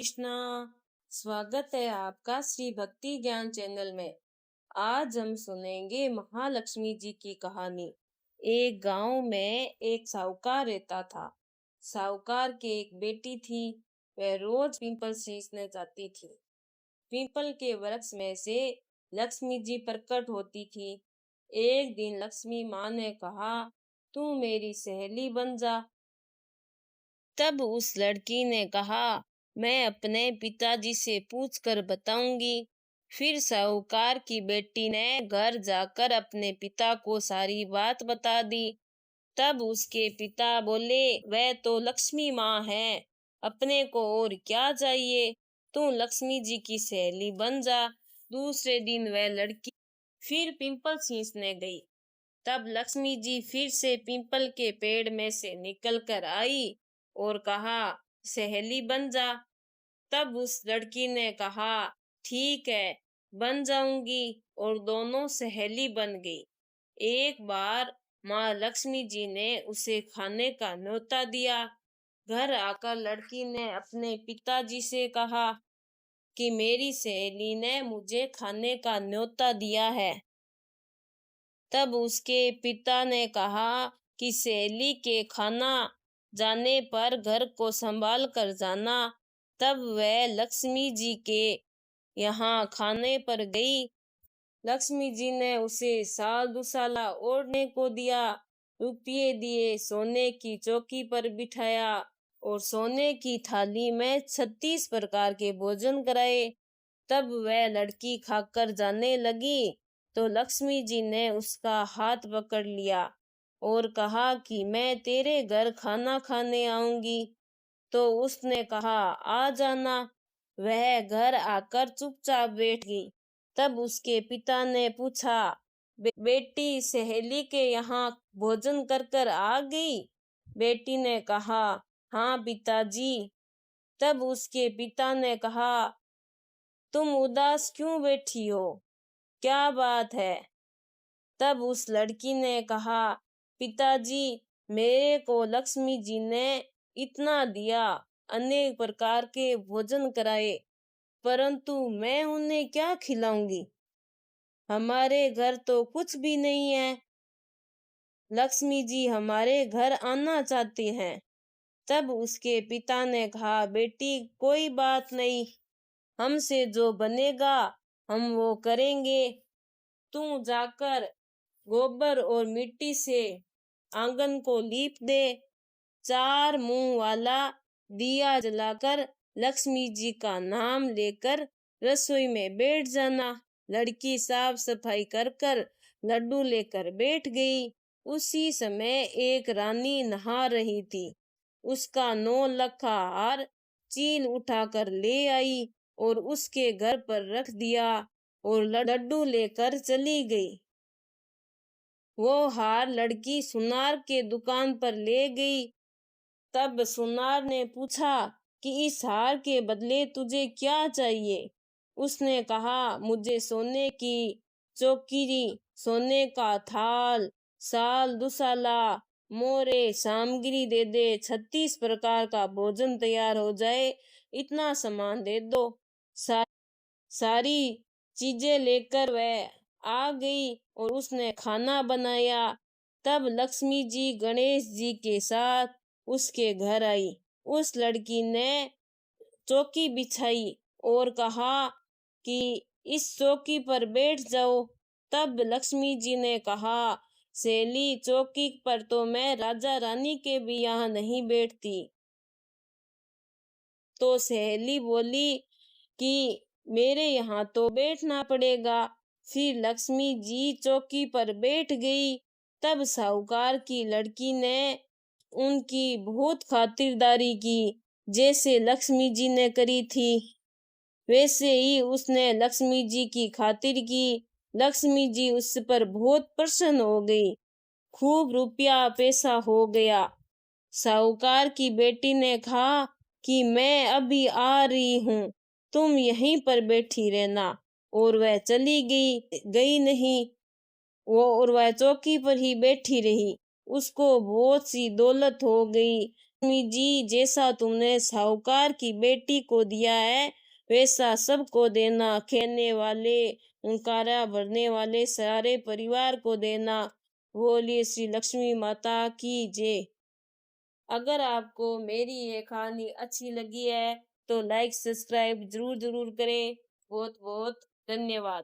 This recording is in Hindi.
कृष्णा। स्वागत है आपका श्री भक्ति ज्ञान चैनल में। आज हम सुनेंगे महालक्ष्मी जी की कहानी। एक गांव में एक साहूकार रहता था। साहूकार की एक बेटी थी। वह रोज पीपल सींचने जाती थी। पीपल के वृक्ष में से लक्ष्मी जी प्रकट होती थी। एक दिन लक्ष्मी माँ ने कहा, तू मेरी सहेली बन जा। तब उस लड़की ने कहा, मैं अपने पिताजी से पूछकर बताऊंगी। फिर साहूकार की बेटी ने घर जाकर अपने पिता को सारी बात बता दी। तब उसके पिता बोले, वह तो लक्ष्मी माँ है, अपने को और क्या चाहिए, तू लक्ष्मी जी की सहेली बन जा। दूसरे दिन वह लड़की फिर पीपल सींचने गई। तब लक्ष्मी जी फिर से पीपल के पेड़ में से निकल कर आई और कहा, सहेली बन जा। तब उस लड़की ने कहा, ठीक है, बन जाऊंगी, और दोनों सहेली बन गई। एक बार माँ लक्ष्मी जी ने उसे खाने का न्योता दिया। घर आकर लड़की ने अपने पिताजी से कहा कि मेरी सहेली ने मुझे खाने का न्योता दिया है। तब उसके पिता ने कहा कि सहेली के खाना जाने पर घर को संभाल कर जाना। तब वह लक्ष्मी जी के यहाँ खाने पर गई। लक्ष्मी जी ने उसे साल दुसाला ओढ़ने को दिया, रुपये दिए, सोने की चौकी पर बिठाया और सोने की थाली में 36 प्रकार के भोजन कराए। तब वह लड़की खाकर जाने लगी तो लक्ष्मी जी ने उसका हाथ पकड़ लिया और कहा कि मैं तेरे घर खाना खाने आऊंगी। तो उसने कहा, आ जाना। वह घर आकर चुपचाप बैठ गई। तब उसके पिता ने पूछा, बेटी सहेली के यहाँ भोजन कर कर आ गई? बेटी ने कहा, हाँ पिताजी। तब उसके पिता ने कहा, तुम उदास क्यों बैठी हो, क्या बात है? तब उस लड़की ने कहा, पिताजी, मेरे को लक्ष्मी जी ने इतना दिया, अनेक प्रकार के भोजन कराए, परंतु मैं उन्हें क्या खिलाऊंगी? हमारे घर तो कुछ भी नहीं है। लक्ष्मी जी हमारे घर आना चाहती हैं। तब उसके पिता ने कहा, बेटी कोई बात नहीं, हमसे जो बनेगा हम वो करेंगे। तू जाकर गोबर और मिट्टी से आंगन को लीप दे, 4 मुंह वाला दिया जलाकर लक्ष्मी जी का नाम लेकर रसोई में बैठ जाना। लड़की साफ सफाई कर कर लड्डू लेकर बैठ गई। उसी समय एक रानी नहा रही थी। उसका 9 लखा हार चील उठाकर ले आई और उसके घर पर रख दिया और लड्डू लेकर चली गई। वो हार लड़की सुनार के दुकान पर ले गई। तब सुनार ने पूछा कि इस हार के बदले तुझे क्या चाहिए? उसने कहा, मुझे सोने की चौकीरी, सोने का थाल, साल दुसाला, मोरे सामग्री दे दे, 36 प्रकार का भोजन तैयार हो जाए, इतना सामान दे दो। सारी चीजें लेकर वह आ गई और उसने खाना बनाया। तब लक्ष्मी जी गणेश जी के साथ उसके घर आई। उस लड़की ने चौकी बिछाई और कहा कि इस चौकी पर बैठ जाओ। तब लक्ष्मी जी ने कहा, सहेली, चौकी पर तो मैं राजा रानी के भी यहाँ नहीं बैठती। तो सहेली बोली कि मेरे यहाँ तो बैठना पड़ेगा। फिर लक्ष्मी जी चौकी पर बैठ गई। तब साहूकार की लड़की ने उनकी बहुत खातिरदारी की। जैसे लक्ष्मी जी ने करी थी वैसे ही उसने लक्ष्मी जी की खातिर की। लक्ष्मी जी उस पर बहुत प्रसन्न हो गई। खूब रुपया पैसा हो गया। साहूकार की बेटी ने कहा कि मैं अभी आ रही हूँ, तुम यहीं पर बैठी रहना। और वह चली गई नहीं, वह चौकी पर ही बैठी रही। उसको बहुत सी दौलत हो गई। लक्ष्मी जी, जैसा तुमने साहूकार की बेटी को दिया है वैसा सबको देना, खेने वाले, उनकारा भरने वाले सारे परिवार को देना। बोलिए श्री लक्ष्मी माता की जय। अगर आपको मेरी ये कहानी अच्छी लगी है तो लाइक सब्सक्राइब जरूर जरूर करें। बहुत बहुत धन्यवाद।